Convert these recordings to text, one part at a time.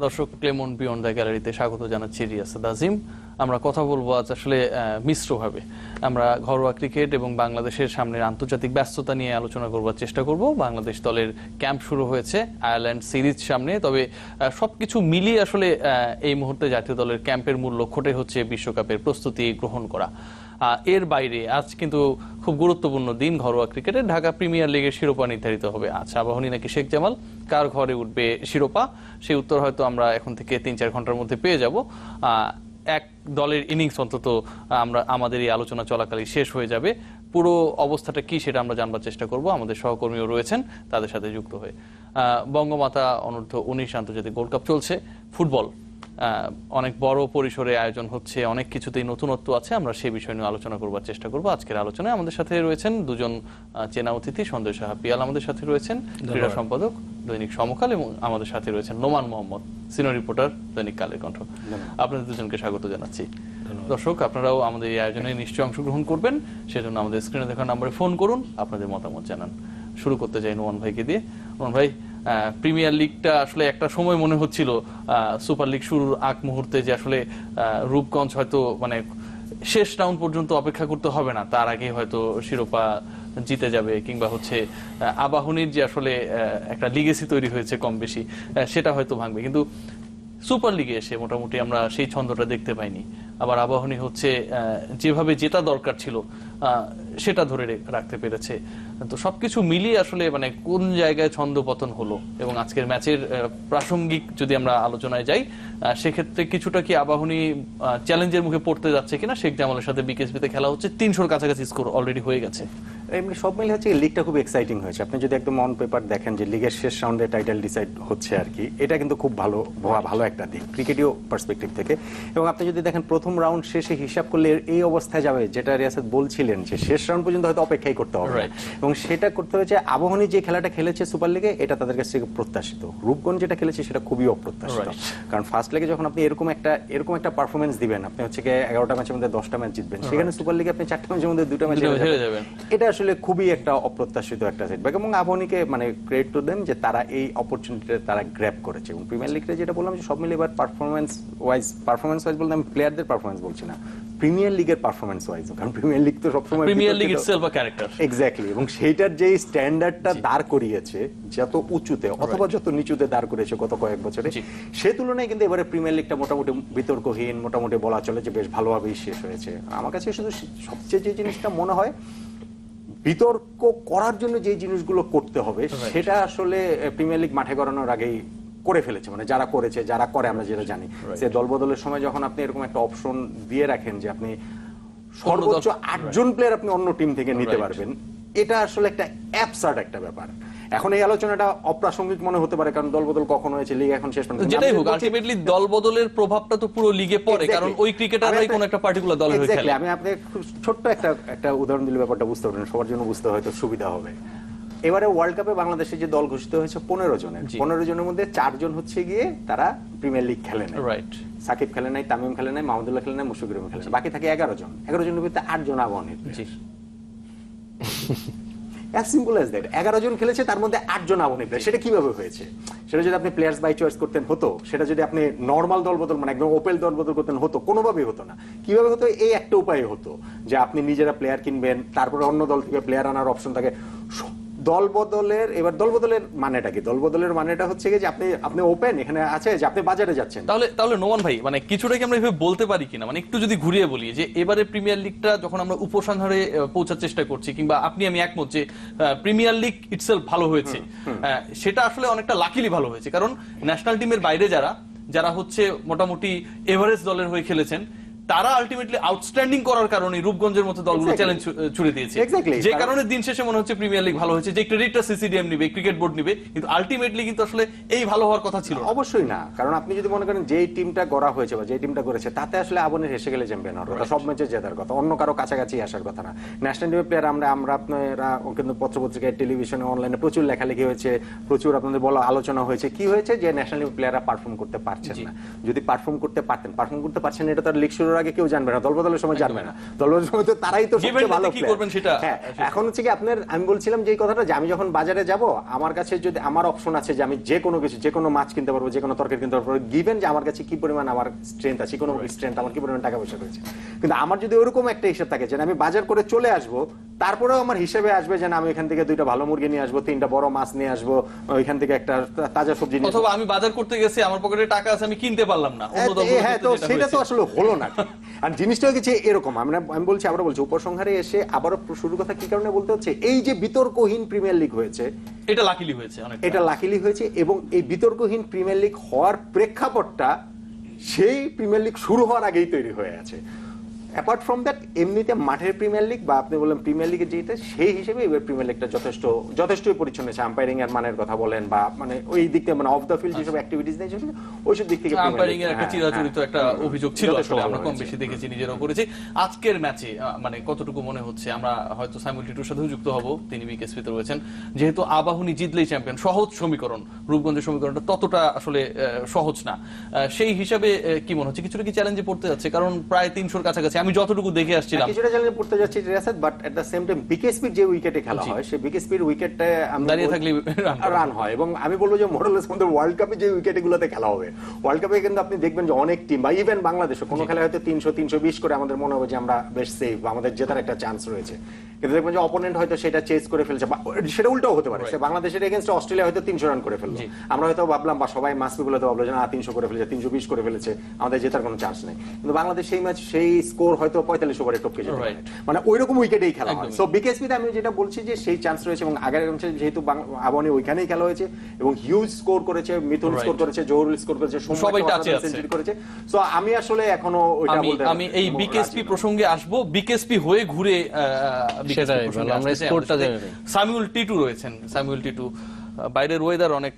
দর্শক, Clemon beyond the গ্যালারিতে স্বাগত জানাচ্ছি রিয়াসাদ আজিম। আমরা কথা বলবো আজ আসলে মিশ্রভাবে। আমরা ঘরোয়া ক্রিকেট এবং বাংলাদেশের সামনের আন্তর্জাতিক ব্যস্ততা নিয়ে আলোচনা করবার চেষ্টা করব। বাংলাদেশ দলের ক্যাম্প শুরু হয়েছে আয়ারল্যান্ড সিরিজ সামনে, তবে সবকিছু মিলিয়ে আসলে এই মুহূর্তে জাতীয় দলের ক্যাম্পের মূল লক্ষ্যটাই হচ্ছে বিশ্বকাপের প্রস্তুতি গ্রহণ করা। এর বাইরে আজ কিন্তু খুব গুরুত্বপূর্ণ দিন ঘরোয়া ক্রিকেটে। ঢাকা প্রিমিয়ার লিগের শিরোপা নির্ধারিত হবে আজ। আবাহনী নাকি শেখ জামাল, কার ঘরে উঠবে শিরোপা, সেই উত্তর হয়তো আমরা এখন থেকে ৩-৪ ঘন্টার মধ্যে পেয়ে যাব। এক দলের ইনিংস অন্তত আমাদের এই আলোচনা চলাকালীন শেষ হয়ে যাবে। পুরো অবস্থাটা কি সেটা আমরা জানবার চেষ্টা করব। আমাদের সহকর্মীও রয়েছেন তাদের সাথে যুক্ত হয়ে। বঙ্গমাতা অনূর্ধ্ব 19 আন্তর্জাতিক গোল্ড কাপ চলছে। ফুটবল অনেক বড় পরিসরে আয়োজন হচ্ছে, অনেক কিছুতেই নতুনত্ব আছে। আমরা সেই বিষয় নিয়ে আলোচনা করবার চেষ্টা করব আজকের আলোচনায়। আমাদের সাথে রয়েছেন দুজন চেনা অতিথি। সঞ্জয় সাহা পিয়াল আমাদের সাথে রয়েছেন, ক্রীড়া সম্পাদক দৈনিক সমকাল, এবং আমাদের সাথে রয়েছেন নোমান মোহাম্মদ, সিনিয়র রিপোর্টার দৈনিক কালের কণ্ঠ। আপনাদের দুজনকে স্বাগত জানাচ্ছি। দর্শক, আপনারাও আমাদের এই আয়োজনে নিশ্চয়ই অংশগ্রহণ করবেন, সেজন্য আমাদের স্ক্রিনে দেখা নম্বরে ফোন করুন, আপনাদের মতামত জানান। শুরু করতে চাই নোমান ভাইকে দিয়ে। নোমান ভাই, প্রিমিয়ার লিগটা আসলে একটা সময় মনে হচ্ছিল সুপার লিগ শুরুর আগ মুহূর্তে যে আসলে রূপগঞ্জ হয়তো মানে শেষ রাউন্ড পর্যন্ত অপেক্ষা করতে হবে না, তার আগে হয়তো শিরোপা জিতে যাবে, কিংবা হচ্ছে আবাহনীর যে আসলে একটা লিগেসি তৈরি হয়েছে কম বেশি সেটা হয়তো ভাঙবে। কিন্তু সুপার লিগে এসে মোটামুটি আমরা সেই ছন্দটা দেখতে পাইনি। আবার আবাহনী হচ্ছে যেভাবে জেতা দরকার ছিল সেটা ধরে রাখতে পেরেছে। তো সবকিছু মিলিয়ে আসলে মানে কোন জায়গায় ছন্দ পতন হলো, এবং আজকের ম্যাচের প্রাসঙ্গিক যদি আমরা আলোচনায় যাই, সেক্ষেত্রে কিছুটা কি আবাহনী চ্যালেঞ্জের মুখে পড়তে যাচ্ছে কিনা? শেখ জামালের সাথে বিকেএসপিতে খেলা হচ্ছে, 300-র কাছাকাছি স্কোর অলরেডি হয়ে গেছে। এমনি সব মিলে হচ্ছে লিগটা খুব এক্সাইটিং হয়েছে। আপনি যদি একদম অন পেপার দেখেন যে লিগের শেষ রাউন্ডে টাইটেল ডিসাইড হচ্ছে আর কি, এটা কিন্তু খুব ভালো একটা দিক ক্রিকেটীয় পার্সপেক্টিভ থেকে। এবং আপনি যদি দেখেন প্রথম রাউন্ড শেষে হিসাব করলে এই অবস্থায় যাবে, যেটা রিয়াসাদ বলছিলেন যে শেষ রাউন্ড পর্যন্ত হয়তো অপেক্ষাই করতে হবে, এবং সেটা করতে হয়েছে। আবাহনী যে খেলাটা খেলেছে সুপার লিগে, এটা তাদের কাছ থেকে প্রত্যাশিত। রূপগঞ্জ যেটা খেলেছে সেটা খুবই অপ্রত্যাশিত। কারণ ফার্স্ট লিগে যখন আপনি এরকম একটা পারফরমেন্স দিবেন, আপনি হচ্ছে 11টা ম্যাচের মধ্যে 10টা ম্যাচ জিতবেন, সেখানে সুপার লিগে আপনি 4টা ম্যাচের মধ্যে 2টা ম্যাচ হেরে যাবেন, এটা আসলে খুবই একটা অপ্রত্যাশিত একটা সেটব্যাক। এবং আবাহনীকে মানে ক্রেডিট টু দেম যে তারা এই অপরচুনিটিটা তারা গ্র্যাব করেছে। এবং প্রিমিয়ার লিগে যেটা বললাম যে সব মিলে এবার পারফরমেন্স ওয়াইজ বলতে আমি প্লেয়ারদের পারফরমেন্স বলছি না, প্রিমিয়ার লিগের পারফরমেন্স ওয়াইজ, কারণ প্রিমিয়ার লিগ তো সবসময় premier league itself a character. Exactly. এবং সেইটার যে স্ট্যান্ডার্ডটা দাঁড় করিয়েছে যত উঁচুতে অথবা যত নিচুতে দাঁড় করেছে গত কয়েক বছরে, সে তুলনায় কিন্তু এবারে প্রিমিয়ার লিগটা মোটামুটি বিতর্কহীন, মোটামুটি বলা চলে যে বেশ ভালোভাবেই শেষ হয়েছে। আমার কাছে শুধু সবচেয়ে যে জিনিসটা মনে হয়, বিতর্ক করার জন্য যে জিনিসগুলো করতে হবে সেটা আসলে প্রিমিয়ার লিগ মাঠে গড়ানোর আগেই করে ফেলেছে। মানে যারা করেছে, যারা করে, আমরা যেটা জানি যে দলবদলের সময় যখন আপনি এরকম একটা অপশন দিয়ে রাখেন যে আপনি সর্বোচ্চ 8 জন প্লেয়ার আপনি অন্য টিম থেকে নিতে পারবেন, এটা আসলে একটা অ্যাবসার্ড একটা ব্যাপার। এখন এই আলোচনাটা অপ্রাসঙ্গিক মনে হতে পারে, কারণ দলবদল কখন হয়েছে, লিগ এখন শেষ পর্যন্ত যেটাই হোক, আলটিমেটলি দলবদলের প্রভাবটা তো পুরো লিগে পড়ে, কারণ ওই ক্রিকেটাররাই কোন একটা পার্টিকুলার দলের হয়ে খেলে। আমি আপনাকে খুব ছোট্ট একটা উদাহরণ দিলে ব্যাপারটা বুঝতে পারবেন, সবার জন্য বুঝতে হয়তো সুবিধা হবে। এবারে ওয়ার্ল্ড কাপে বাংলাদেশে যে দল ঘোষিত হয়েছে 15 জনের, 15 জনের মধ্যে 4 জন হচ্ছে গিয়ে তারা প্রিমিয়ার লিগ খেলে নাই। রাইট। সাকিব খেলে নাই, তামিম খেলে নাই, মাহমুদুল্লাহ খেলে নাই, মুশফিকুর রহিম খেলে নাই, বাকি থাকে 11 জন। 11 জনের ভিতরে 8 জন আবাহনীর। as simple as that। 11 জন খেলেছে, তার মধ্যে 8 জন আবাহনী প্লেয়ার। সেটা কিভাবে হয়েছে? সেটা যদি আপনি প্লেয়ার্স বাই চয়েস করতেন হতো, সেটা যদি আপনি নরমাল দল বদল মানে একদম ওপেন দল বদল করতেন হতো, কোনোভাবেই হতো না। কিভাবে হতো? এই একটা উপায় হতো যে আপনি নিজেরা প্লেয়ার কিনবেন, তারপরে অন্য দল থেকে প্লেয়ার আনার অপশন থাকে। দলবদলের মানেটা কি? দলবদলের মানেটা হচ্ছে যে আপনি ওপেন এখানে আছে যে আপনি বাজারে যাচ্ছেন। তাহলে নোমান ভাই, মানে কিছুটা কি আমরা এভাবে বলতে পারি কিনা, মানে একটু যদি ঘুরিয়ে বলি যে এবারে প্রিমিয়ার লিগটা যখন আমরা উপসংহারে পৌঁছার চেষ্টা করছি, কিংবা আমি একমত যে প্রিমিয়ার লিগ ইটসেলফ ভালো হয়েছে, সেটা আসলে অনেকটা লাকিলি ভালো হয়েছে। কারণ ন্যাশনাল টিমের বাইরে যারা হচ্ছে মোটামুটি এভারেস্ট দলের হয়ে খেলেছেন, তারা আলটিমেটলি আউটস্ট্যান্ডিং করার কারণে রূপগঞ্জের মতো দলগুলো চ্যালেঞ্জ ছুড়ে দিয়েছে, যে কারণে দিন শেষে মনে হচ্ছে প্রিমিয়ার লিগ ভালো হয়েছে, যে ক্রেডিটটা সিসিডিএম নিবে, ক্রিকেট বোর্ড নিবে, কিন্তু আলটিমেটলি কিন্তু আসলে এই ভালো হওয়ার কথা ছিল অবশ্যই না। কারণ আপনি যদি মনে করেন যেই টিমটা গড়া হয়েছে বা যেই টিমটা করেছে, তাতে আসলে আবাহনীর হেসে গেলে চ্যাম্পিয়ন হওয়ার কথা, সব ম্যাচে জেতার কথা, অন্য কারো কাছাকাছি আসার কথা না। ন্যাশনাল টিমের প্লেয়ার আমরা আপনারা কিন্তু পত্রপত্রিকায়, টেলিভিশনে, অনলাইনে প্রচুর লেখালেখি হয়েছে, প্রচুর আপনাদের বলা আলোচনা হয়েছে। কি হয়েছে? যে ন্যাশনাল টিমের প্লেয়াররা পারফর্ম করতে পারছেন না। যদি পারফর্ম করতে পারছেন, এটা তার লিগ শুরুর বদলের আগে কেউ জানবে না, দল বদলের সময় জানবে না, দল বদলের সময় তো তারাই তো সবচেয়ে ভালো কি করবেন সেটা। হ্যাঁ, এখন হচ্ছে কি আপনার, আমি বলছিলাম যে এই কথাটা, যে আমি যখন বাজারে যাব আমার কাছে যদি আমার অপশন আছে যে আমি যে কোনো কিছু, যে কোনো মাছ কিনতে পারবো, যে কোনো তরকারি কিনতে পারবো, গিভেন যে আমার কাছে কি পরিমাণ আমার স্ট্রেংথ আছে, ইকোনমিক স্ট্রেংথ, আমার কি পরিমাণ টাকা পয়সা রয়েছে। কিন্তু আমার যদি ওরকম একটা হিসাব থাকে যে আমি বাজার করে চলে আসবো, তারপরেও আমার হিসেবে আসবে যে আমি এখান থেকে 2টা ভালো মুরগি নিয়ে আসবো, 3টা বড় মাছ নিয়ে আসবো, ওইখান থেকে একটা তাজা সবজি নিয়ে, অথবা আমি বাজার করতে গেছি, আমার পকেটে টাকা আছে, আমি কিনতে পারলাম না, অন্য দলগুলোর হ্যাঁ, তো ক্ষেত্রে যেটা সেটা তো হয়েছে। আসলে হলো না। আর জিনিসটা হয়ে গেছে এরকম, আমি বলছি, আবারও বলছি, উপসংহারে এসে আবারও শুরুর কথা কি কারণে বলতে হচ্ছে, এই যে বিতর্কহীন প্রিমিয়ার লিগ হয়েছে, এটা লাকিলি হয়েছে অনেক, এটা লাকিলি হয়েছে, এবং এই বিতর্কহীন প্রিমিয়ার লিগ হওয়ার প্রেক্ষাপটটা সেই প্রিমিয়ার লিগ শুরু হওয়ার আগেই তৈরি হয়ে আছে। অ্যাপার্ট ফ্রম দ্যাট, এমনিতে মাঠের প্রিমিয়ার লিগ বা আপনি বললেন প্রিমিয়ার লিগের যেটা, সেই হিসেবে এবার প্রিমিয়ার লিগটা যথেষ্টই পরিচ্ছন্ন আছে। আম্পায়ারিং এর মানের কথা বলেন বা মানে ওই দিক থেকে, মানে অফ দ্য ফিল্ড যেসব অ্যাক্টিভিটিস নেই, ওইসব দিক থেকে আম্পায়ারিং এর একটা চিরাচরিত একটা অভিযোগ ছিল, যথেষ্ট আসলে ভালো আমরা কম হয়েছে। বেশি দেখেছি, নিজেরাও করেছি। আজকের ম্যাচে মানে কতটুকু মনে হচ্ছে, আমরা হয়তো সাইমুল টিটুর সাথেও যুক্ত হব, তিনি বিকেএসপিতে রয়েছেন, যেহেতু আবাহনী জিতলেই চ্যাম্পিয়ন, সহজ সমীকরণ, রূপগঞ্জের সমীকরণটা ততটা আসলে সহজ না, সেই হিসাবে কি মনে হচ্ছে, কিছুটা কি চ্যালেঞ্জে পড়তে যাচ্ছে? কারণ প্রায় 300-র কাছাকাছি আমি যতটুকু দেখে আসছিলাম। কিছুটা চ্যালেঞ্জে পড়তে যাচ্ছে Riasat, but at the same time বিকেএসপির যে উইকেটে খেলা হয়, সেই বিকেএসপির উইকেটে দাঁড়িয়ে থাকলে রান হয়, এবং আমি বলবো যে মোরালেস মধ্যে ওয়ার্ল্ড কাপে যে উইকেটগুলোতে খেলা হবে, ওয়ার্ল্ড কাপে কিন্তু আপনি দেখবেন যে অনেক টিম বা ইভেন বাংলাদেশও কোনো খেলায় হয়তো 300-320 করে আমাদের মনে হবে যে আমরা বেশ সেফ বা আমাদের জেতার একটা চান্স রয়েছে, কিন্তু দেখবেন যে অপোনেন্ট হয়তো সেটা চেস করে ফেলছে, বা সেটা উল্টাও হতে পারে, সে বাংলাদেশের এগেইনস্টে অস্ট্রেলিয়া হয়তো 300 রান করে ফেললো, আমরা হয়তো ভাবলাম বা সবাই মাস পিপল হয়তো ভাবলো যে না 300 করে ফেলেছে, 320 করে ফেলেছে, আমাদের জেতার কোনো চান্স নেই, কিন্তু বাংলাদেশ সেই ম্যাচ সেই স্কোর হয়তো 45 ওভারে টপকে যেতে পারে, মানে ওইরকম উইকেটেই খেলা হয়। সো বিকেএসপিতে আমি যেটা বলছি যে সেই চান্স রয়েছে, এবং আগের ম্যাচে যেহেতু আবাহনী ওইখানেই খেলা হয়েছে এবং হিউজ স্কোর করেছে, মিথুন স্কোর করেছে, জহুরুল স্কোর করেছে, সবাই টাচে আছে, সেঞ্চুরি করেছে, সো আমি আসলে এখনো ওইটা বলতে, আমি এই বিকেএসপি প্রসঙ্গে আসবো, বিকেএসপি হয়ে ঘুরে সামিউল টিটু রয়েছেন। সামিউল টিটু, বাইরের ওয়েদার অনেক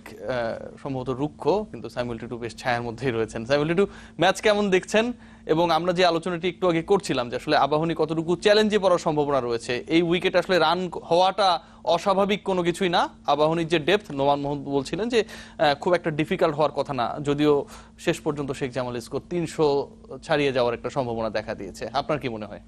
সম্ভবত রুক্ষ, কিন্তু সামিউল টিটু বেশ ছায়ার মধ্যেই রয়েছেন। সামিউল টিটু, ম্যাচ কেমন দেখছেন? এবং আমরা যে আলোচনাটি একটু আগে করছিলাম যে আসলে আবাহনী কতটুকু চ্যালেঞ্জে পড়ার সম্ভাবনা রয়েছে, এই উইকেট আসলে রান হওয়াটা অস্বাভাবিক কোনো কিছুই না। আবাহনীর যে ডেপথ, নোমান মোহাম্মদ বলছিলেন যে খুব একটা ডিফিকাল্ট হওয়ার কথা না, যদিও শেষ পর্যন্ত শেখ জামাল স্কোর 300 ছাড়িয়ে যাওয়ার একটা সম্ভাবনা দেখা দিয়েছে। আপনার কি মনে হয়?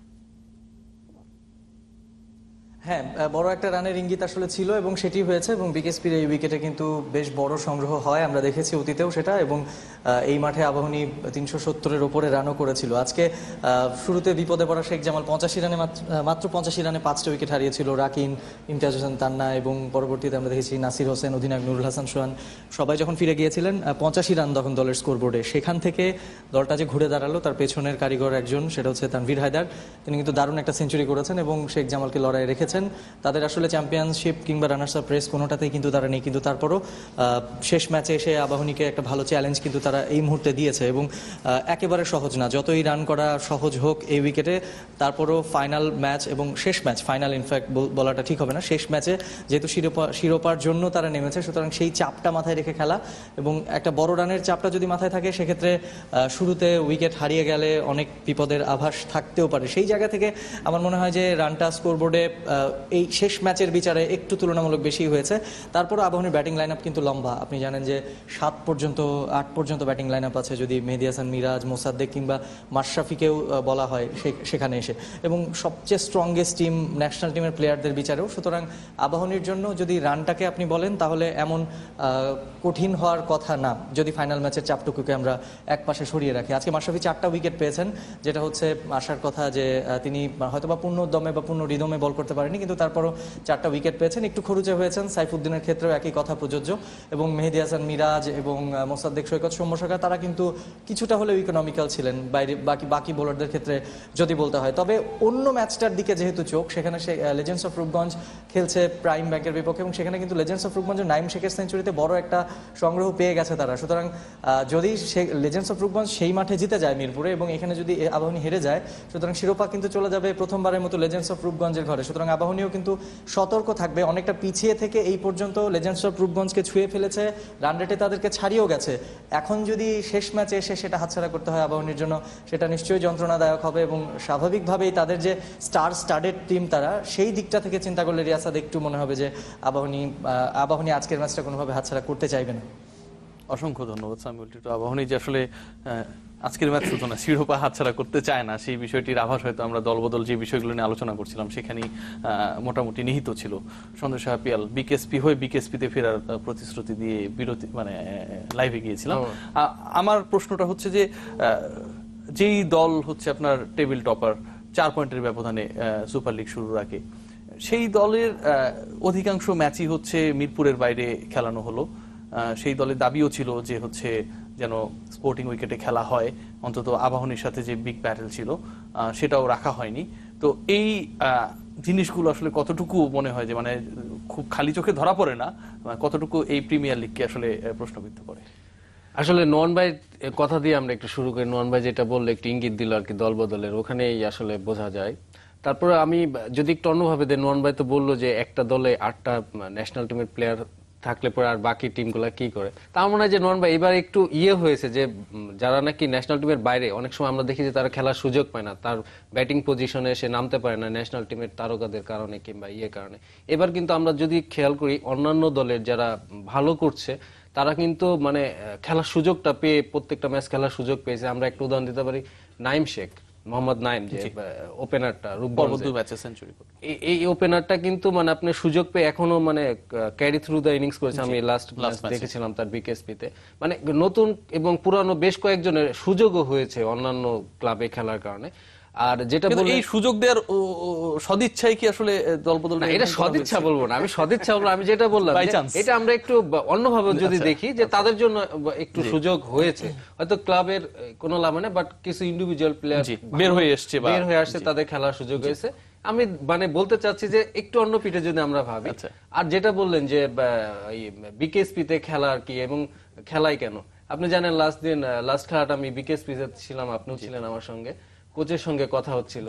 হ্যাঁ, বড় একটা রানের ইঙ্গিত আসলে ছিল এবং সেটি হয়েছে, এবং বিকেএসপির এই উইকেটে কিন্তু বেশ বড় সংগ্রহ হয়, আমরা দেখেছি অতীতেও সেটা, এবং এই মাঠে আবাহনী 370-এর ওপরে রানও করেছিল। আজকে শুরুতে বিপদে পড়া শেখ জামাল 85 রানে মাত্র 85 রানে 5টা উইকেট হারিয়েছিল, রাকিন, ইমতিয়াজ হোসেন তান্না, এবং পরবর্তীতে আমরা দেখেছি নাসির হোসেন, অধিনায়ক নুরুল হাসান সোহান সবাই যখন ফিরে গিয়েছিলেন 85 রান তখন দলের স্কোর বোর্ডে। সেখান থেকে দলটা যে ঘুরে দাঁড়ালো, তার পেছনের কারিগর একজন, সেটা হচ্ছে তানভীর হায়দার, তিনি কিন্তু দারুণ একটা সেঞ্চুরি করেছেন এবং শেখ জামালকে লড়াই রেখেছেন। তাদের আসলে চ্যাম্পিয়নশিপ কিংবা রানার্স আপ রেস কোনোটাতেই কিন্তু তারা নেই, কিন্তু তারপরও শেষ ম্যাচে এসে আবাহনীকে একটা ভালো চ্যালেঞ্জ কিন্তু তারা এই মুহূর্তে দিয়েছে, এবং একেবারে সহজ না, যতই রান করা সহজ হোক এই উইকেটে, তারপরও ফাইনাল ম্যাচ এবং শেষ ম্যাচ, ফাইনাল ইনফ্যাক্ট বলাটা ঠিক হবে না, শেষ ম্যাচে যেহেতু শিরোপার জন্য তারা নেমেছে, সুতরাং সেই চাপটা মাথায় রেখে খেলা, এবং একটা বড় রানের চাপটা যদি মাথায় থাকে সেক্ষেত্রে শুরুতে উইকেট হারিয়ে গেলে অনেক বিপদের আভাস থাকতেও পারে। সেই জায়গা থেকে আমার মনে হয় যে রানটা স্কোরবোর্ডে এই শেষ ম্যাচের বিচারে একটু তুলনামূলক বেশি হয়েছে। তারপরও আবাহনীর ব্যাটিং লাইন আপ কিন্তু লম্বা, আপনি জানেন যে 8 পর্যন্ত ব্যাটিং লাইন আপ আছে, যদি মেহেদী হাসান মিরাজ, মোসাদ্দেক কিংবা মাশরাফিকেও বলা হয় সেখানে এসে, এবং সবচেয়ে স্ট্রংগেস্ট টিম ন্যাশনাল টিমের প্লেয়ারদের বিচারেও। সুতরাং আবাহনীর জন্য যদি রানটাকে আপনি বলেন তাহলে এমন কঠিন হওয়ার কথা না, যদি ফাইনাল ম্যাচের চাপটুকুকে আমরা এক পাশে সরিয়ে রাখি। আজকে মাশরাফি 4টা উইকেট পেয়েছেন, যেটা হচ্ছে আসার কথা যে তিনি হয়তোবা পূর্ণ দমে বা পূর্ণ রিদমে বল করতে পারেনি, কিন্তু তারপরও 4টা উইকেট পেয়েছেন, একটু খরুচে হয়েছেন। সাইফুদ্দিনের ক্ষেত্রেও একই কথা প্রযোজ্য, এবং মেহেদী হাসান মিরাজ এবং মোসাদ্দেক সৈকত, সৌম্য সরকার, তারা কিন্তু কিছুটা হলেও ইকোনমিক্যাল ছিলেন বাইরে বাকি বোলারদের ক্ষেত্রে যদি বলতে হয়। তবে অন্য ম্যাচটার দিকে যেহেতু চোখ, সেখানে লেজেন্ডস অফ রূপগঞ্জ খেলছে প্রাইম ব্যাংকের বিপক্ষে, এবং সেখানে কিন্তু লেজেন্ডস অফ রূপগঞ্জের নাইম শেখের সেঞ্চুরিতে বড় একটা সংগ্রহ পেয়ে গেছে তারা। সুতরাং যদি লেজেন্ডস অফ রূপগঞ্জ সেই মাঠে জিতে যায় মিরপুরে, এবং এখানে যদি আবাহনী হেরে যায়, সুতরাং শিরোপা কিন্তু চলে যাবে প্রথমবারের মতো লেজেন্ডস অফ রূপগঞ্জের ঘরে। সুতরাং আবাহনীও কিন্তু সতর্ক থাকবে, অনেকটা পিছিয়ে থেকে এই পর্যন্ত লেজেন্ডস অফ রূপগঞ্জকে ছুঁয়ে ফেলেছে, রান রেটে তাদেরকে ছাড়িয়েও গেছে। এখন যদি শেষ ম্যাচে এসে সেটা হাতছাড়া করতে হয় আবাহনীর জন্য, সেটা নিশ্চয়ই যন্ত্রণাদায়ক হবে, এবং স্বাভাবিকভাবেই তাদের যে স্টাডেড টিম তারা, সেই দিকটা থেকে চিন্তা করলে রিয়াসাদ একটু মনে হবে যে আবাহনী আজকের ম্যাচটা কোনোভাবে হাতছাড়া করতে চাইবে না। অসংখ্য ধন্যবাদ সামিউল টিটু। আবাহনী যে আসলে আজকের ম্যাচ শুধু না, শিরোপা হাতছাড়া করতে চায় না, সেই বিষয়টির আভাস হয়তো আমরা দলবদল যে বিষয়গুলো নিয়ে আলোচনা করছিলাম সেখানেই মোটামুটি নিহিত ছিল। সন্দেশ পিয়াল বিকেএসপি হয়ে বিকেএসপিতে ফেরার প্রতিশ্রুতি দিয়ে বিরতি মানে লাইভে গিয়েছিলাম। আমার প্রশ্নটা হচ্ছে যে যেই দল হচ্ছে আপনার টেবিল টপার 4 পয়েন্টের ব্যবধানে সুপার লিগ শুরুর আগে, সেই দলের অধিকাংশ ম্যাচই হচ্ছে মিরপুরের বাইরে খেলানো হলো। সেই দলের দাবিও ছিল যে হচ্ছে যেন স্পোর্টিং উইকেটে খেলা হয়, অন্তত আবাহনীর সাথে যে বিগ ব্যাটেল ছিল সেটাও রাখা হয়নি। তো এই জিনিসগুলো আসলে কতটুকু মনে হয় যে মানে খুব খালি চোখে ধরা পড়ে না, কতটুকু এই প্রিমিয়ার লিগকে আসলে প্রশ্নবিদ্ধ করে? আসলে নোমান ভাই কথা দিয়ে আমরা একটু শুরু করি। নোমান ভাই যেটা বললে একটু ইঙ্গিত দিল আর কি দল বদলের, ওখানেই আসলে বোঝা যায়। তারপরে আমি যদি একটু অন্যভাবে দেই, নোমান ভাই তো বললো যে একটা দলে 8টা ন্যাশনাল টিমের প্লেয়ার থাকলে পরে আর বাকি টিমগুলা কি করে। তার মনে হয় যে নোমান ভাই এবার একটু হয়েছে যে যারা নাকি ন্যাশনাল টিমের বাইরে, অনেক সময় আমরা দেখি যে তারা খেলার সুযোগ পায় না, তার ব্যাটিং পজিশনে সে নামতে পারে না ন্যাশনাল টিমের তারকাদের কারণে কিংবা কারণে। এবার কিন্তু আমরা যদি খেয়াল করি অন্যান্য দলের যারা ভালো করছে তারা কিন্তু মানে খেলার সুযোগটা পেয়ে প্রত্যেকটা ম্যাচ খেলার সুযোগ পেয়েছে। আমরা একটা উদাহরণ দিতে পারি, নাইম শেখ, মোহাম্মদ নাইম যে ওপেনারটা পরবর্তী ম্যাচে সেঞ্চুরি করে, এই ওপেনারটা কিন্তু মানে আপনি সুযোগ পেয়ে এখনো মানে ক্যারি থ্রু দ্য ইনিংস করেছে। আমি লাস্ট দেখেছিলাম তার বিকেএসপিতে। মানে নতুন এবং পুরানো বেশ কয়েকজনের সুযোগও হয়েছে অন্যান্য ক্লাবে খেলার কারণে। আর যেটা বললেন এই সুযোগ দেওয়ার সদিচ্ছাই কি আসলে দলবদল? না, এটা সদিচ্ছা বলবো না, আমি সদিচ্ছা বলবো, আমি যেটা বললাম এটা আমরা একটু অন্যভাবে যদি দেখি যে তাদের জন্য একটু সুযোগ হয়েছে, হয়তো ক্লাবের কোনো লাভ না, বাট কিছু ইন্ডিভিজুয়াল প্লেয়ার বের হয়ে আসছে, তাদের খেলার সুযোগ হয়েছে। আমি মানে বলতে চাচ্ছি যে একটু অন্য পিঠে যদি আমরা ভাবি। আর যেটা বললেন যে বিকেএসপি তে খেলা আর কি, এবং খেলাই কেন, আপনি জানেন লাস্ট খেলাটা আমি বিকেএসপি তে ছিলাম, আপনিও ছিলেন আমার সঙ্গে, কোচের সঙ্গে কথা হচ্ছিল,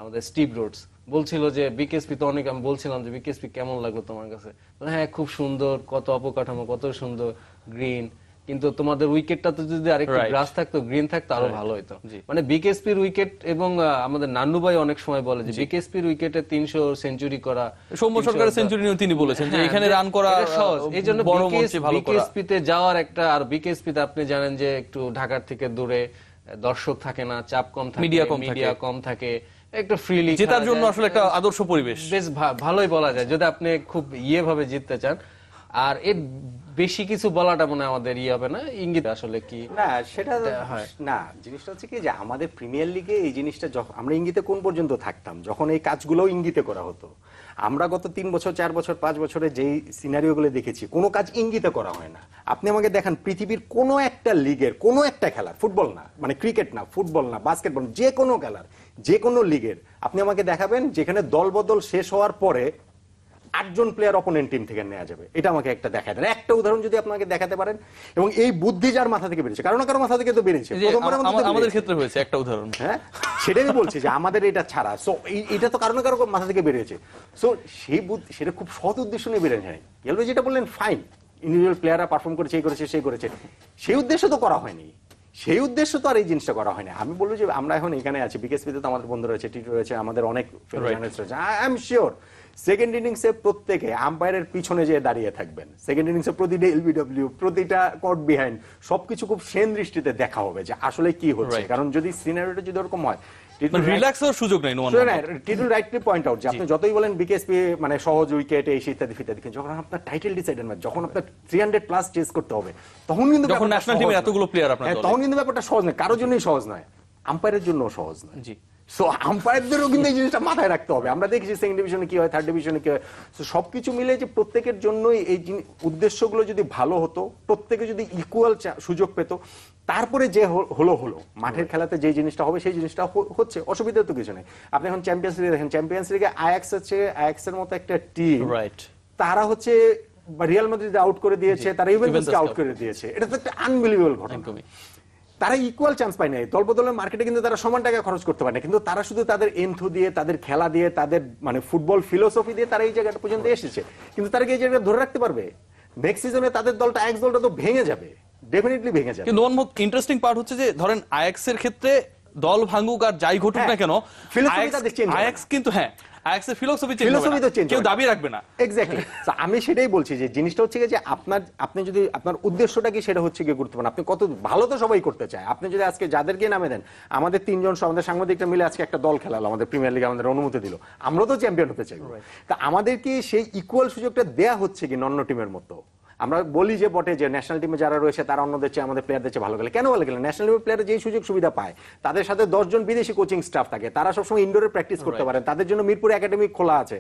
আমাদের স্টিভ রোডস বলছিল যে বিকেএসপি তো অনেক, আমি বলছিলাম যে বিকেএসপি কেমন লাগলো তোমার কাছে, হ্যাঁ খুব সুন্দর, কত অবকাঠামো, কত সুন্দর গ্রিন, কিন্তু তোমাদের উইকেটটা তো যদি আরেকটু গ্রাস থাকতো, গ্রিন থাকতো আরো ভালো হতো। মানে বিকেএসপির উইকেট, এবং আমাদের নান্নু ভাই অনেক সময় বলে যে বিকেএসপির উইকেটে 300 সেঞ্চুরি করা, সৌম্য সরকারের সেঞ্চুরি নিয়ে তিনি বলেছেন যে এখানে রান করা সহজ, এই জন্য বিকেএসপি তে যাওয়ার একটা, আর বিকেএসপি তে আপনি জানেন যে একটু ঢাকার থেকে দূরে, দর্শক থাকে না, চাপ কম থাকে, মিডিয়া কম থাকে, একটু ফ্রিলি জেতার জন্য আসলে একটা আদর্শ পরিবেশ, বেশ ভালোই বলা যায় যদি আপনি খুব ভাবে জিততে চান। আর এর বেশি কিছু বলাটা মনে আমাদের হবে না, ইঙ্গিত আসলে কি না সেটা না, জিনিসটা হচ্ছে কি যে আমাদের প্রিমিয়ার লিগে এই জিনিসটা আমরা ইঙ্গিতে কোন পর্যন্ত থাকতাম যখন এই কাজগুলো ইঙ্গিতে করা হতো। আমরা গত 3 বছর 4 বছর 5 বছরে যেই সিনারিওগুলো দেখেছি, কোনো কাজ ইঙ্গিতে করা হয় না। আপনি আমাকে দেখান পৃথিবীর কোনো একটা লিগের কোনো একটা খেলার, ফুটবল না মানে ক্রিকেট না, ফুটবল না, বাস্কেটবল, যে কোনো খেলার যে কোনো লিগের আপনি আমাকে দেখাবেন যেখানে দলবদল শেষ হওয়ার পরে 8 জন প্লেয়ার অপোনেন্ট টিম থেকে নেওয়া যাবে। এটা আমাকে একটা দেখায় দেন, একটা উদাহরণ যদি আপনাকে দেখাতে পারেন। এবং এই বুদ্ধি যার মাথা থেকে বেরিয়েছে, কারো না কারো মাথা থেকে তো বেরিয়েছে, আমাদের ক্ষেত্রে হয়েছে একটা উদাহরণ। হ্যাঁ, সেটাই আমি বলছি যে আমাদের এটা ছাড়া, সো এটা তো কারো না কারো মাথা থেকে বেরিয়েছে। সো সেই বুদ্ধি, সেটা খুব সৎ উদ্দেশ্য নিয়ে বেরিয়ে যায়। গেলবে যেটা বললেন ফাইন, ইন্ডিভিজুয়াল প্লেয়াররা পারফর্ম করেছে, এই করেছে, সেই করেছে, সেই উদ্দেশ্য তো করা হয়নি, সেই উদ্দেশ্য তো আর এই জিনিসটা করা হয়নি। আমি বলবো যে আমরা এখন এখানে আছি, বিকেএসপিতে তো আমাদের বন্ধু রয়েছে, টিটি রয়েছে, আমাদের অনেক জার্নালিস্ট রয়েছে। আই এম শিওর সেকেন্ড ইনিংসে প্রত্যেকে আম্পায়ারের পিছনে যে দাঁড়িয়ে থাকবেন, সেকেন্ড ইনিংসে প্রতিটা এলবিডব্লিউ, প্রতিটা কট বিহাইন্ড, সবকিছু খুব সেন দৃষ্টিতে দেখা হবে যে আসলে কি হচ্ছে। কারণ যদি সিনারিওটা যদি ওরকম হয়, রিল্যাক্স হওয়ার সুযোগ নাই। টিটু রাইটলি পয়েন্ট আউট যে আপনি যতই বলেন বিকেএসপি মানে সহজ উইকেট এই ইত্যাদি ফিত্যাদি, যখন আপনার টাইটেল ডিসাইডেড ম্যাচ, যখন আপনার 300+ চেস করতে হবে, তখন কিন্তু যখন ন্যাশনাল টিমে এতগুলো প্লেয়ার আপনার, তখন কিন্তু ব্যাপারটা সহজ নয়, কারোর জন্যই সহজ নয়, আম্পায়ারের জন্য সহজ নয়। জি, সো আম্পায়ারদেরও কিন্তু এই জিনিসটা মাথায় রাখতে হবে। আমরা দেখেছি সেকেন্ড ডিভিশনে কি হয়, থার্ড ডিভিশনে কি হয়, সো সবকিছু মিলে যে প্রত্যেকের জন্যই এই উদ্দেশ্যগুলো যদি ভালো হতো, প্রত্যেকে যদি ইকুয়াল সুযোগ পেত, তারপরে যে হলো মাঠের খেলাতে যে জিনিসটা হবে সেই জিনিসটা হচ্ছে, অসুবিধা তো কিছু নেই। আপনি এখন চ্যাম্পিয়ন্স লিগে দেখেন, চ্যাম্পিয়ন্স লিগে আয়াক্স আছে, আয়াক্সের মতো একটা টিম, তারা হচ্ছে রিয়াল মাদ্রিদ আউট করে দিয়েছে, তারা ইউভেন্টাসকে আউট করে দিয়েছে, এটা তো একটা আনবিলিভেবল ঘটনা। তারা ইকুয়াল চান্স পায় না, দলবদলের মার্কেটে কিন্তু তারা সমান টাকা খরচ করতে পারে না, কিন্তু তারা শুধু তাদের এন্থু দিয়ে, তাদের খেলা দিয়ে, তাদের মানে ফুটবল ফিলোসফি দিয়ে তারা এই জায়গাটা পর্যন্ত এসেছে। কিন্তু তারা কি এই জায়গাটা ধরে রাখতে পারবে? নেক্সট সিজনে তাদের দলটা, আয়াক্স দলটা তো ভেঙে যাবে, ডেফিনেটলি ভেঙে যাবে। কিন্তু ইন্টারেস্টিং পার্ট হচ্ছে যে ধরেন আয়াক্সের ক্ষেত্রে দল ভাঙুক আর যাই ঘটুক না কেন, philosophy তাদের change হবে না। আয়াক্স কিন্তু আয়াক্সের ফিলোসফি চেঞ্জ Philosophy তো change কেউ হবে না। দাবি রাখবে না। এক্স্যাক্টলি, আমি সেটাই বলছি যে জিনিসটা হচ্ছে যে আপনি যদি আপনার উদ্দেশ্যটা কি সেটা হচ্ছে গিয়ে গুরুত্বপূর্ণ। আপনি কত ভালো তো সবাই করতে চায়, আপনি যদি আজকে যাদেরকে নামে দেন, আমাদের তিনজন আমাদের সাংবাদিকরা মিলে আজকে একটা দল খেলালো, আমাদের প্রিমিয়ার লিগে আমাদের অনুমতি দিল, আমরা তো চ্যাম্পিয়ন হতে চাই, তা আমাদের কি সেই ইকুয়াল সুযোগটা দেয়া হচ্ছে কি অন্য টিমের মতো? আমরা বলি যে বটে যে ন্যাশনাল টিমে যারা রয়েছে তারা অন্যদের চেয়ে আমাদের প্লেয়ারদের চেয়ে ভালো খেলে, কেন ভালো খেলে? ন্যাশনাল টিমের প্লেয়ার যেই সুযোগ সুবিধা পায়, তাদের সাথে 10 জন বিদেশি কোচিং স্টাফ থাকে, তারা সবসময় ইনডোরে প্র্যাকটিস করতে পারেন, তাদের জন্য মিরপুর একাডেমি খোলা আছে।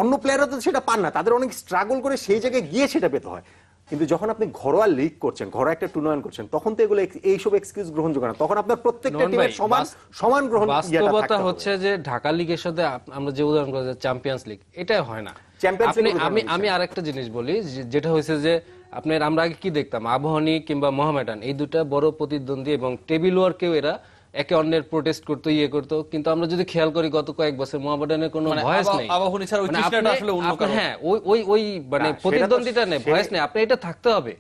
অন্য প্লেয়াররা তো সেটা পান না, তাদের অনেক স্ট্রাগল করে সেই জায়গায় গিয়ে সেটা পেতে হয়। কিন্তু যখন আপনি ঘরোয়া লিগ করছেন, ঘরোয়া একটা টুর্নামেন্ট করছেন, তখন তো এগুলো এইসব এক্সকিউজ গ্রহণযোগ্য না, তখন আপনার প্রত্যেকটা টিমের সমান গ্রহণ বাস্তবতা হচ্ছে যে ঢাকা লিগের সাথে আমরা যে উদাহরণ করি চ্যাম্পিয়ন্স লিগ, এটা হয় না। চ্যাম্পিয়ন্স লিগ আমি আরেকটা জিনিস বলি, যেটা হয়েছে যে আপনার আমরা আগে কি দেখতাম, আবাহনী কিংবা মোহামেডান এই দুটা বড় প্রতিদ্বন্দ্বী এবং টেবিল ওয়ার্কেও এরা একে অন্যের প্রোটেস্ট করতো, করতো, কিন্তু আমরা যদি খেয়াল করি গত কয়েক বছর মোহামেডানের কোনো ভয়েস নেই, আবাহনী ছাড়া ওই তৃষ্ণাটা আসলে অন্য কারণ। হ্যাঁ, ওই মানে প্রতিদ্বন্দ্বিতা নেই, ভয়েস নেই, আপনি এটা থাকতে হবে।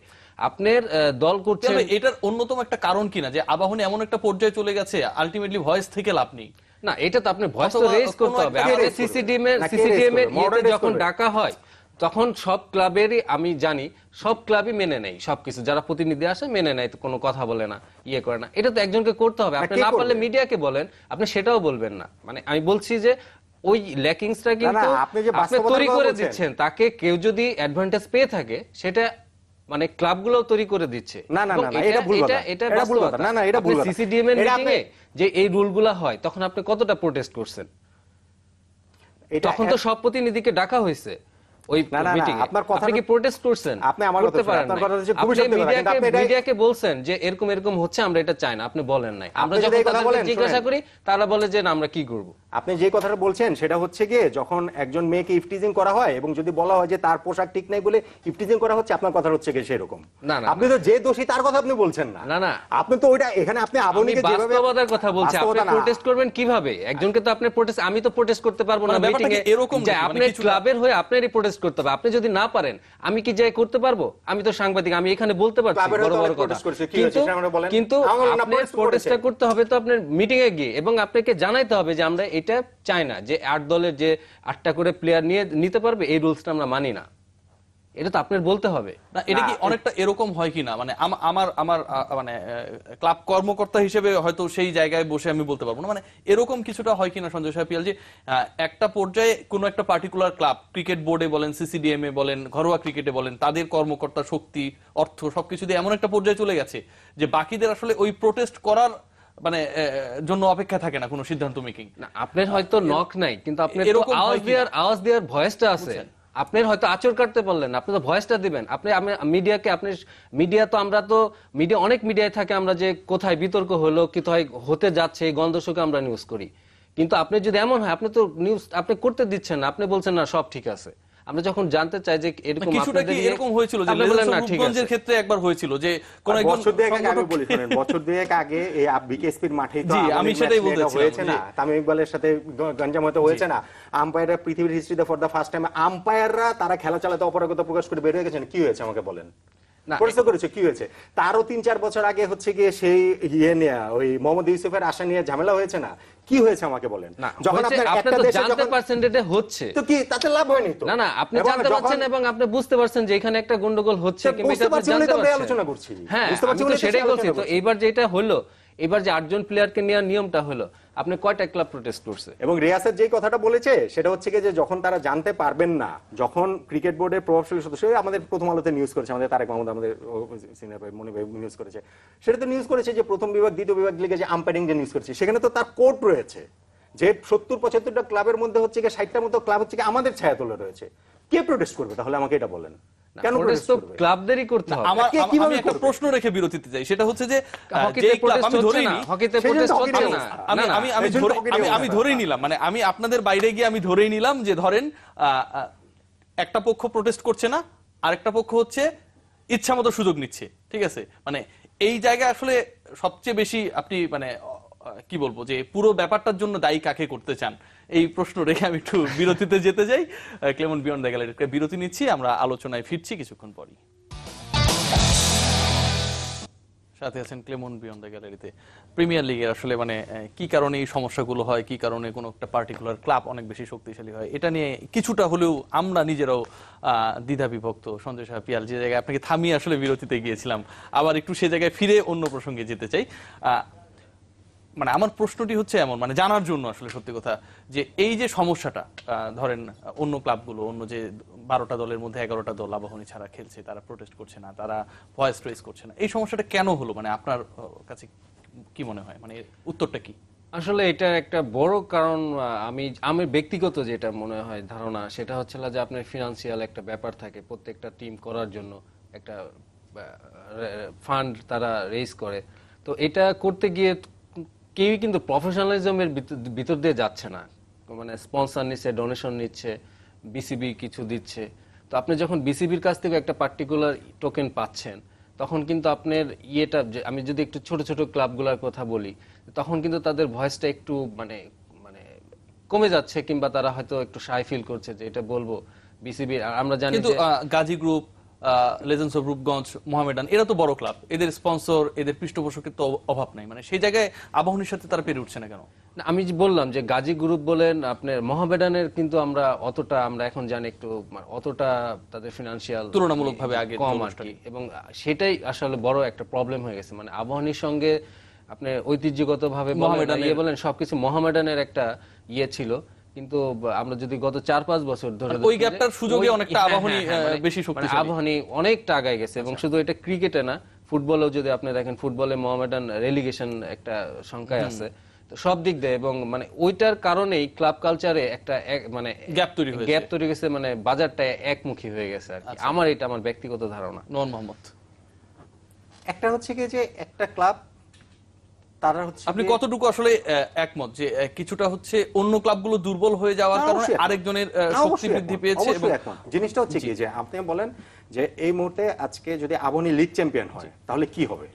আপনার দল করছে, এটার অন্যতম একটা কারণ কিনা যে আবাহনী এমন একটা পর্যায়ে চলে গেছে, আলটিমেটলি ভয়েস থেকে লাভ নেই। না, এটা তো আপনি ভয়েস তো রেজ করতে হবে। আপনি সিসিডিএম এর যখন ডাকা হয় তখন সব ক্লাবেরই, আমি জানি সব ক্লাবই মেনে নেয় সবকিছু, যারা প্রতিনিধি আসে মেনে নেয়, তো কোনো কথা বলে না, করে না। এটা তো একজনকে করতে হবে। আপনি না পারলে মিডিয়াকে বলেন, আপনি সেটাও বলবেন না। মানে আমি বলছি যে ওই ল্যাকিংসটা কিন্তু আপনি তৈরি করে দিচ্ছেন, তাকে কেউ যদি অ্যাডভান্টেজ পেয়ে থাকে সেটা মানে ক্লাবগুলো তৈরি করে দিচ্ছে। না না না, এটা ভুল কথা, এটা ভুল কথা, না না, এটা ভুল কথা। সিসিডিএম এর মিটিং এ যে এই রুলগুলো হয়, তখন আপনি কতটা প্রোটেস্ট করছেন? তখন তো সব প্রতিনিধিকে ডাকা হয়েছে ওই মিটিং এ, আপনি কি প্রোটেস্ট করছেন? আপনি আমার কথা, আপনার কথা হচ্ছে খুবই আপনি সত্যি কথা, কিন্তু আপনি মিডিয়াকে বলছেন যে এরকম এরকম হচ্ছে, আমরা এটা চাই না, আপনি বলেন নাই। আমরা যখন তাদেরকে জিজ্ঞাসা করি তারা বলে যে না, আমরা কি করব। আপনি যে কথাটা বলছেন সেটা হচ্ছে গিয়ে যখন একজন মেয়েকে ইফটিজিং করা হয় এবং যদি বলা হয় যে তার পোশাক ঠিক নাই বলে ইফটিজিং করা হচ্ছে, আপনার কথা হচ্ছে গিয়ে সেরকম। না না, আপনি তো যে দোষী তার কথা আপনি বলছেন না। না না, আপনি তো ওইটা এখানে আপনি আবাহনীকে যেভাবে বাস্তবতার কথা বলছি, আপনি প্রোটেস্ট করবেন কিভাবে? একজনকে তো আপনি প্রোটেস্ট, আমি তো প্রোটেস্ট করতে পারবো না মিটিং এ, এরকম যে আপনি ক্লাবের হয়ে আপনারই প্রোটেস্ট করতে হবে। আপনি যদি না পারেন, আমি কি যাই করতে পারবো? আমি তো সাংবাদিক, আমি এখানে বলতে পারছি বড় বড় কথা, কিন্তু আপনার প্রোটেস্টটা করতে হবে তো আপনার মিটিং এ গিয়ে, এবং আপনাকে জানাইতে হবে যে আমরা এটা চাই না যে 8 দলের যে 8টা করে প্লেয়ার নিতে পারবে এই রুলসটা আমরা মানি না। এটা তো আপনার বলতে হবে না। এটা কি অনেকটা এরকম হয় কিনা, মানে আমার মানে ক্লাব কর্মকর্তা হিসেবে হয়তো সেই জায়গায় বসে আমি বলতে পারবো না, মানে এরকম কিছুটা হয় কিনা সঞ্জয় সাহেব পিয়াল, যে একটা পর্যায়ে কোনো একটা পার্টিকুলার ক্লাব, ক্রিকেট বোর্ডে বলেন, সিসিডিএম এ বলেন, ঘরোয়া ক্রিকেটে বলেন, তাদের কর্মকর্তা শক্তি, অর্থ সবকিছু দিয়ে এমন একটা পর্যায়ে চলে গেছে যে বাকিদের আসলে ওই প্রোটেস্ট করার মানে জন্য অপেক্ষা থাকে না কোনো সিদ্ধান্ত মেকিং। না, আপনার হয়তো নক নাই, কিন্তু আপনার আওয়াজ দেওয়ার ভয়েসটা আছে। আপনার হয়তো আচর কাটতে পারলেন, আপনি তো ভয়েসটা দিবেন। আপনি মিডিয়াকে, আপনি মিডিয়া তো, আমরা তো মিডিয়া, অনেক মিডিয়ায় থাকে আমরা যে কোথায় বিতর্ক হলো, কোথায় হতে যাচ্ছে, এই গন্ধশোকে আমরা নিউজ করি। কিন্তু আপনি যদি এমন হয়, আপনি তো নিউজ আপনি করতে দিচ্ছেন না, আপনি বলছেন না সব ঠিক আছে। আমরা যখন জানতে চাই যে এরকম আপনাদের এরকম হয়েছিল যে রূপগঞ্জের ক্ষেত্রে একবার হয়েছিল যে কোন একজন বছর দুয়েক আগে, আমি বলি শুনেন, বছর দুয়েক আগে এই বিকেএসপির মাঠেই তো আমি সেটাই বলতেছিলাম, হয়েছে না, তামিম ইকবালের সাথে গঞ্জাম হতে হয়েছে না। আম্পায়াররা পৃথিবীর হিস্ট্রিতে ফর দা ফার্স্ট টাইম আম্পায়াররা তারা খেলা চালাতে অপারগতা প্রকাশ করে বের হয়ে গেছেন। কি হয়েছে আমাকে বলেন, পরিষ্কার করেছে কি হয়েছে? তারও 3-4 বছর আগে হচ্ছে গিয়ে সেই নিয়ে ওই মোহাম্মদ ইউসুফের আশা নিয়ে ঝামেলা হয়েছে না? কি হয়েছে আমাকে বলেন? যখন আপনার একটা দেশে জানতে পারছেন এটা হচ্ছে, তো কি তাতে লাভ হয়নি তো? না না, আপনি জানতে পারছেন এবং আপনি বুঝতে পারছেন যে এখানে একটা গন্ডগোল হচ্ছে, কিন্তু এটা আপনি জানতে পারছেন, আলোচনা করছি। হ্যাঁ, আমি তো সেটাই বলছি। তো এইবার যেটা হলো, এবার যে 8 জন প্লেয়ারকে নেওয়ার নিয়মটা হলো, আপনি কয়টা ক্লাব প্রোটেস্ট করছে? এবং রিয়াসের যে কথাটা বলেছে সেটা হচ্ছে যে যখন তারা জানতে পারবেন না, যখন ক্রিকেট বোর্ডের প্রভাবশালী সদস্য, আমাদের প্রথম আলোতে নিউজ করেছে, আমাদের তারেক মাহমুদ, আমাদের সিনিয়র ভাই মনি ভাই নিউজ করেছে, সেটা তো নিউজ করেছে যে প্রথম বিভাগ দ্বিতীয় বিভাগ লিগে যে আম্পায়ারিং যে নিউজ করেছে, সেখানে তো তার কোর্ট রয়েছে যে 70-75টা ক্লাবের মধ্যে হচ্ছে কি 60টার মতো ক্লাব হচ্ছে কি আমাদের ছায়াতলে রয়েছে। কে প্রোটেস্ট করবে তাহলে? আমাকে এটা বলেন, কেন প্রোটেস্ট করবে? ক্লাবদেরই করতে হবে। আমি একটা প্রশ্ন রেখে বিরতিতে যাই, সেটা হচ্ছে যে আমি ধরেই নিলাম, মানে আমি আপনাদের বাইরে গিয়ে আমি ধরেই নিলাম যে ধরেন একটা পক্ষ প্রোটেস্ট করছে না, আরেকটা পক্ষ হচ্ছে ইচ্ছা মতো সুযোগ নিচ্ছে, ঠিক আছে? মানে এই জায়গায় আসলে সবচেয়ে বেশি আপনি মানে কি বলবো যে পুরো ব্যাপারটার জন্য দায়ী কাকে করতে চান, এই প্রশ্ন রেখে আমি একটু বিরতিতে যেতে যাই। ক্লেমন বিয়ন্ড দ্য গ্যালারি বিরতি নিচ্ছি, আমরা আলোচনায় ফিরছি কিছুক্ষণ পরই। সাথে আছেন ক্লেমন বিয়ন্ড দ্য গ্যালারিতে। প্রিমিয়ার লিগের আসলে মানে কি কারণে এই সমস্যাগুলো হয়, কি কারণে কোনো একটা পার্টিকুলার ক্লাব অনেক বেশি শক্তিশালী হয়, এটা নিয়ে কিছুটা হলেও আমরা নিজেরাও দ্বিধা বিভক্ত। সঞ্জয় সাহা পিয়াল, যে জায়গায় আপনাকে থামিয়ে আসলে বিরতিতে গিয়েছিলাম, আবার একটু সে জায়গায় ফিরে অন্য প্রসঙ্গে যেতে চাই। মানে আমার প্রশ্নটি হচ্ছে এমন, মানে জানার জন্য আসলে সত্যি কথা, যে এই যে সমস্যাটা, ধরেন অন্য ক্লাবগুলো, অন্য যে 12টা দলের মধ্যে 11টা দল আবাহনী ছাড়া খেলছে, তারা প্রোটেস্ট করছে না, তারা ভয়েস রেজ করছে না, এই সমস্যাটা কেন হলো? মানে আপনার কাছে কি মনে হয়, মানে উত্তরটা কি? আসলে এটার একটা বড় কারণ আমি ব্যক্তিগত যেটা মনে হয় ধারণা, সেটা হচ্ছে যে আপনার ফিনান্সিয়াল একটা ব্যাপার থাকে। প্রত্যেকটা টিম করার জন্য একটা ফান্ড তারা রেজ করে, তো এটা করতে গিয়ে কেউই কিন্তু প্রফেশনালিজমের ভিতর দিয়ে যাচ্ছে না। মানে স্পন্সর নিচ্ছে, ডোনেশন নিচ্ছে, বিসিবি কিছু দিচ্ছে। তো আপনি যখন বিসিবির কাছ থেকে একটা পার্টিকুলার টোকেন পাচ্ছেন, তখন কিন্তু আপনার ইয়েটা, আমি যদি একটু ছোট ছোট ক্লাবগুলোর কথা বলি, তখন কিন্তু তাদের ভয়েসটা একটু মানে মানে কমে যাচ্ছে, কিংবা তারা হয়তো একটু শাই ফিল করছে যে এটা বলবো বিসিবি। আমরা জানি কিন্তু যে Gazi group, legends of Rupganj, Mohammedan, এরা তো বড় ক্লাব, এদের স্পন্সর, এদের পৃষ্ঠপোষকের তো অভাব নাই, মানে সেই জায়গায় আবাহনীর সাথে তারা পেরে উঠছে না কেন? না, আমি যে বললাম যে গাজী গ্রুপ বলেন, আপনার মোহামেডানের কিন্তু আমরা এখন জানি একটু অতটা তাদের ফিনান্সিয়াল তুলনামূলকভাবে আগে কম আর কি, এবং সেটাই আসলে বড় একটা প্রবলেম হয়ে গেছে। মানে আবাহনীর সঙ্গে আপনি ঐতিহ্যগতভাবে বলেন সবকিছু মোহামেডানের একটা ইয়ে ছিল, কিন্তু আমরা যদি গত 4-5 বছর ধরে ওই গ্যাপটার সুযোগে অনেকটা আবাহনী বেশি শক্তিশালী, আবাহনী অনেকটা আগায় গেছে। এবং শুধু এটা ক্রিকেটে না, ফুটবলেও যদি আপনি দেখেন, ফুটবলে মোহামেডান রেলিগেশন একটা সংখ্যায় আছে, তো সব দিক দিয়ে। এবং মানে ওইটার কারণেই ক্লাব কালচারে একটা মানে গ্যাপ তৈরি হয়েছে, মানে বাজারটা একমুখী হয়ে গেছে আর কি। এটা আমার ব্যক্তিগত ধারণা। নোমান মোহাম্মদ, একটা হচ্ছে কি যে একটা ক্লাব তারা হচ্ছে, আপনি কতটুকু আসলে একমত যে কিছুটা হচ্ছে অন্য ক্লাবগুলো দুর্বল হয়ে যাওয়ার কারণে আরেকজনের শক্তি বৃদ্ধি পেয়েছে? এবং জিনিসটা হচ্ছে কি যে আপনি বলেন যে এই মুহূর্তে আজকে যদি আবাহনী লিগ চ্যাম্পিয়ন হয়, তাহলে কি হবে?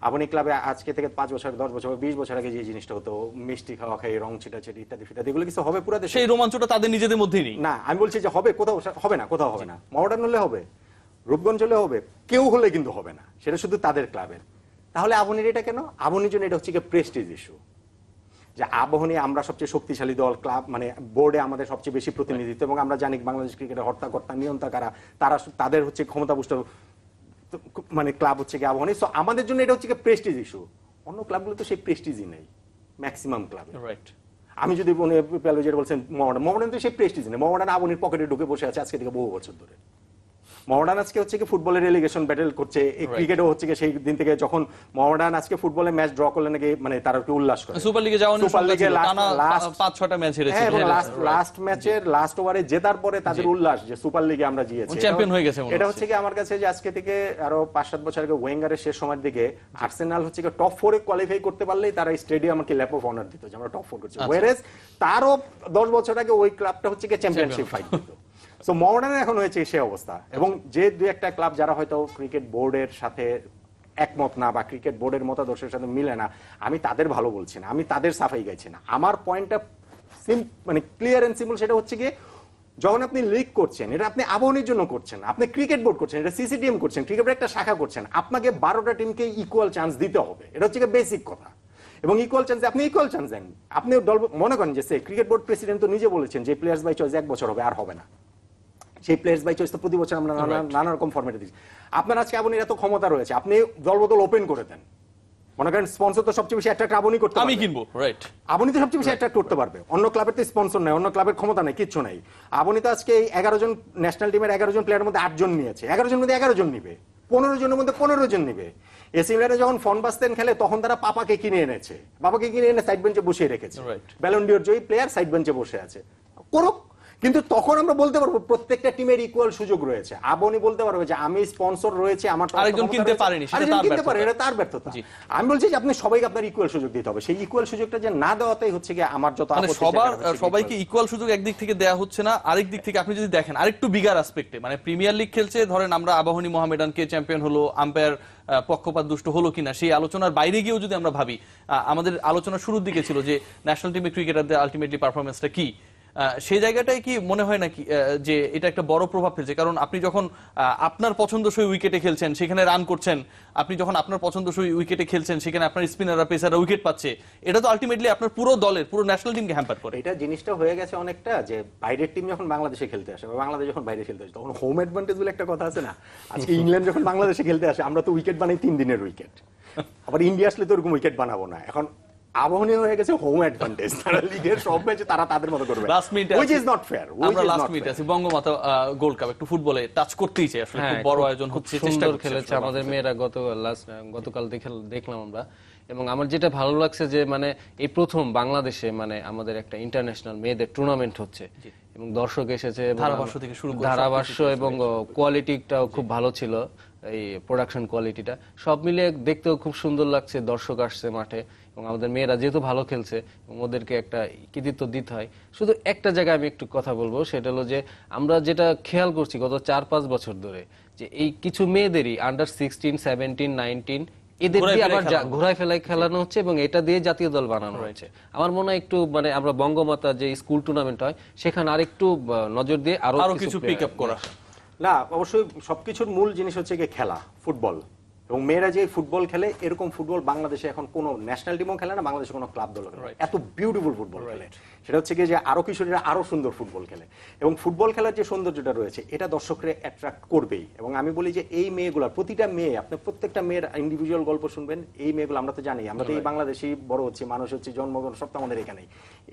আবাহনী ক্লাবে আজকে থেকে 5 বছর, 10 বছর, 20 বছর আগে যে জিনিসটা হতো, মিষ্টি খাওয়া খাই, রং ছিটাছিটি ইত্যাদি ফিটাদি, এগুলো কিছু হবে পুরো দেশে? সেই রোমাঞ্চটা তাদের নিজেদের মধ্যেই নেই। না, আমি বলছি যে হবে, কোথাও হবে না, কোথাও হবে না। মোহামেডান হলে হবে, রূপগঞ্জ হলে হবে, কেউ হলে কিন্তু হবে না, সেটা শুধু তাদের ক্লাবের। তাহলে আবাহনীর এটা কেন? আবাহনীর জন্য এটা হচ্ছে কি প্রেস্টিজ ইস্যু, যে আবাহনী আমরা সবচেয়ে শক্তিশালী দল, ক্লাব মানে বোর্ডে আমাদের সবচেয়ে বেশি প্রতিনিধিত্ব, এবং আমরা জানি বাংলাদেশ ক্রিকেটের হর্তাকর্তা নিয়ন্তা কারা, তারা তাদের হচ্ছে ক্ষমতাপুষ্ট মানে ক্লাব হচ্ছে কি আবাহনী। সো আমাদের জন্য এটা হচ্ছে কি প্রেস্টিজ ইস্যু। অন্য ক্লাবগুলো তো সেই প্রেস্টিজই নেই, ম্যাক্সিমাম ক্লাবে। রাইট। আমি যদি যেটা বলছেন মোহামেডান তো সেই প্রেস্টিজ নেই। মোহামেডান আবাহনীর পকেটে ঢুকে বসে আছে আজকে থেকে বহু বছর ধরে। মোহামেডান আজকে হচ্ছে কি ফুটবলের রেলিগেশন ব্যাটেল করছে, ক্রিকেটও হচ্ছে কি সেই দিন থেকে যখন মোহামেডান আজকে ফুটবলে ম্যাচ ড্র করলে নাকি মানে তারা কি উল্লাস করে। সুপার লিগে যাওয়ার সুপার লিগে লাস্ট 5-6টা ম্যাচ হেরেছে, এবং লাস্ট ম্যাচের লাস্ট ওভারে জেতার পরে তাদের উল্লাস যে সুপার লিগে আমরা জিতেছি, চ্যাম্পিয়ন হয়ে গেছে। এটা হচ্ছে কি আমার কাছে যে আজকে থেকে আরো 5-7 বছর আগে ওয়েঙ্গারের শেষ সময়ের দিকে আর্সেনাল হচ্ছে কি টপ 4 এ কোয়ালিফাই করতে পারলেই তারা স্টেডিয়াম আমাকে ল্যাপ অফ অনার দিত যে আমরা টপ 4 করছি, ওয়ারেজ তারও 10 বছর আগে ওই ক্লাবটা হচ্ছে কি চ্যাম্পিয়নশিপ ফাইট করত। সো মোহামেডানের এখন হয়েছে সেই অবস্থা। এবং যে দুই একটা ক্লাব যারা হয়তো ক্রিকেট বোর্ডের সাথে একমত না বা ক্রিকেট বোর্ডের মতাদর্শের সাথে মিলে না, আমি তাদের ভালো বলছি না, আমি তাদের সাফাই গাইছি না। আমার পয়েন্টটা মানে ক্লিয়ার এন্ড সিম্পল, সেটা হচ্ছে কি যখন আপনি লিগ করছেন, এটা আপনি আবাহনীর জন্য করছেন, আপনি ক্রিকেট বোর্ড করছেন, এটা সিসিটিএম করছেন, ক্রিকেটের একটা শাখা করছেন, আপনাকে 12টা টিমকে ইকুয়াল চান্স দিতে হবে, এটা হচ্ছে কি বেসিক কথা। এবং ইকুয়াল চান্স, আপনি ইকুয়াল চান্স দেন। আপনি দল মনে করেন যে ক্রিকেট বোর্ড প্রেসিডেন্ট তো নিজে বলেছেন যে প্লেয়ার্স বাই চয়েস 1 বছর হবে, আর হবে না। সেই প্লেয়ার্স বাই চয়েস তো প্রতি বছর আমরা নানা রকম ফরম্যাটে দিচ্ছি। আপনার আজকে আবাহনীর এত ক্ষমতা রয়েছে, আপনি দলবদল ওপেন করে দেন। মনে করেন স্পন্সর তো সবচেয়ে বেশি অ্যাট্রাক্ট আবাহনী করতে পারবে, আমি কিনবো, রাইট? আবাহনী তো সবচেয়ে বেশি অ্যাট্রাক্ট করতে পারবে। অন্য ক্লাবের তো স্পন্সর নাই, অন্য ক্লাবের ক্ষমতা নাই, কিচ্ছু নাই। আবাহনী তো আজকে 11 জন ন্যাশনাল টিমের 11 জন প্লেয়ারের মধ্যে 8 জন নিয়েছে, 11 জন মধ্যে 11 জন নিবে, 15 জনের মধ্যে 15 জন নিবে। এসি মিলানে যখন ফন বাস্তেন খেলে তখন তারা পাপাকে কিনে এনেছে, বাবাকে কিনে এনে সাইড বেঞ্চে বসিয়ে রেখেছে, ব্যালন ডিওর জয়ী প্লেয়ার সাইড বেঞ্চে বসে আছে, করুক। কিন্তু তখন আমরা বলতে পারবো প্রত্যেকটা টিমের ইকুয়াল সুযোগ রয়েছে। আবাহনী বলতে পারবে যে আমি স্পন্সর রয়েছে, আমার আরেকজন কিনতে পারেনি, এটা তার ব্যর্থতা। আমি বলছি যে আপনি সবাইকে আপনার ইকুয়াল সুযোগ দিতে হবে। সেই ইকুয়াল সুযোগটা যে না দেওয়াতেই হচ্ছে কি আমার যত সবাইকে ইকুয়াল সুযোগ একদিক থেকে দেয়া হচ্ছে না, আরেক দিক থেকে আপনি যদি দেখেন আরেকটু বিগার আসপেক্টে, মানে প্রিমিয়ার লিগ খেলছে, ধরেন আমরা আবাহনী মোহামেডানকে চ্যাম্পিয়ন হলো, আম্পায়ার পক্ষপাত দুষ্ট হলো কিনা সেই আলোচনার বাইরে গিয়েও যদি আমরা ভাবি, আমাদের আলোচনা শুরুর দিকে ছিল যে ন্যাশনাল টিমে ক্রিকেটারদের আলটিমেটলি পারফরমেন্সটা কি, সেই জায়গাটাই কি মনে হয় নাকি যে এটা একটা বড় প্রভাব ফেলছে? কারণ আপনি যখন আপনার পছন্দসই উইকেটে খেলছেন, সেখানে রান করছেন, আপনি যখন আপনার পছন্দসই উইকেটে খেলছেন, সেখানে আপনার স্পিনাররা পেসাররা উইকেট পাচ্ছে, এটা তো আলটিমেটলি আপনার পুরো দলের, পুরো ন্যাশনাল টিমকে হ্যাম্পার করে। এটা জিনিসটা হয়ে গেছে অনেকটা যে বাইরের টিম যখন বাংলাদেশে খেলতে আসে বা বাংলাদেশ যখন বাইরে খেলতে আসে, তখন হোম অ্যাডভান্টেজ বলে একটা কথা আছে না। আজকে ইংল্যান্ড যখন বাংলাদেশে খেলতে আসে, আমরা তো উইকেট বানাই 3 দিনের উইকেট, আবার ইন্ডিয়া আসলে তো ওরকম উইকেট বানাবো না। এখন আবাহনী হয়ে গেছে হোম অ্যাডভান্টেজ, তারা লিগের সব ম্যাচে তারা তাদের মতো করবে, লাস্ট মিনিটে which is not fair, আমরা লাস্ট মিনিটে আছি বঙ্গমাতা গোল্ড কাপ, একটু ফুটবলে টাচ করতেই চাই আসলে, খুব বড় আয়োজন হচ্ছে, চেষ্টা সুন্দর করছে খেলেছে আমাদের মেয়েরা। গতকাল দেখলাম আমরা, এবং আমার যেটা ভালো লাগছে যে মানে এই প্রথম বাংলাদেশে মানে আমাদের একটা ইন্টারন্যাশনাল মেয়েদের টুর্নামেন্ট হচ্ছে এবং দর্শক এসেছে, এবং ধারাভাষ্য থেকে শুরু করে ধারাভাষ্য এবং কোয়ালিটিটাও খুব ভালো ছিল, এই প্রোডাকশন কোয়ালিটিটা সব মিলিয়ে দেখতেও খুব সুন্দর লাগছে। দর্শক আসছে মাঠে এবং আমাদের মেয়েরা যেহেতু ভালো খেলছে এবং ওদেরকে একটা কৃতিত্ব দিতে হয়। শুধু একটা জায়গায় আমি একটু কথা বলবো, সেটা হলো যে আমরা যেটা খেয়াল করছি গত 4-5 বছর ধরে, যে এই কিছু মেয়েদেরই আন্ডার 16, 17, 19 এদের দিয়ে আবার ঘোরায় ফেলায় খেলানো হচ্ছে এবং এটা দিয়ে জাতীয় দল বানানো হয়েছে। আমার মনে হয় একটু মানে আমরা বঙ্গমাতা যে স্কুল টুর্নামেন্ট হয় সেখানে আরেকটু নজর দিয়ে আরো কিছু পিক আপ করা। না, অবশ্যই সবকিছুর মূল জিনিস হচ্ছে গিয়ে খেলা, ফুটবল। এবং মেয়েরা যে ফুটবল খেলে, এরকম ফুটবল বাংলাদেশে এখন কোনো ন্যাশনাল টিমও খেলে না, বাংলাদেশে কোনো ক্লাব দল খেলে না। এত বিউটিফুল ফুটবল খেলে, সেটা হচ্ছে গিয়ে যে আরো কিশোরীরা আরো সুন্দর ফুটবল খেলে। এবং ফুটবল খেলার যে সৌন্দর্যটা রয়েছে, এটা দর্শকরা অ্যাট্রাক্ট করবেই। এবং আমি বলি যে এই মেয়েগুলো, প্রতিটা মেয়ে, আপনি প্রত্যেকটা মেয়ের ইন্ডিভিজুয়াল গল্প শুনবেন। এই মেয়েগুলো আমরা তো জানি, আমরা তো এই বাংলাদেশি বড় হচ্ছি, মানুষ হচ্ছে, জন্মগ্রহণ সব তো আমাদের এখানেই।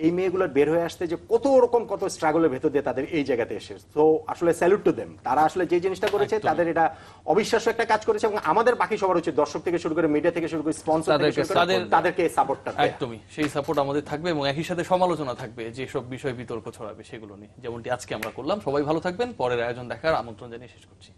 এই মেয়েগুলোর বের হয়ে আসতে যে কত রকম কত স্ট্রাগলের ভেতর দিয়ে তাদের এই জায়গাতে এসে, তো আসলে স্যালুট টু দেম। তারা আসলে যে জিনিসটা করেছে, তাদের এটা অবিশ্বাস্য একটা কাজ করেছে। এবং আমাদের বাকি সবার উচিত, দর্শক থেকে শুরু করে মিডিয়া থেকে শুরু করে স্পন্সর থেকে শুরু করে তাদেরকে সাপোর্টটা দেয়া। একদমই সেই সাপোর্ট আমাদের থাকবে এবং একই সাথে সমালোচনা থাকবে, যে সব বিষয় বিতর্ক ছড়াবে সেগুলো নিয়ে, যেমনটি আজকে আমরা করলাম। সবাই ভালো থাকবেন, পরের আয়োজন দেখার আমন্ত্রণ জানিয়ে শেষ করছি।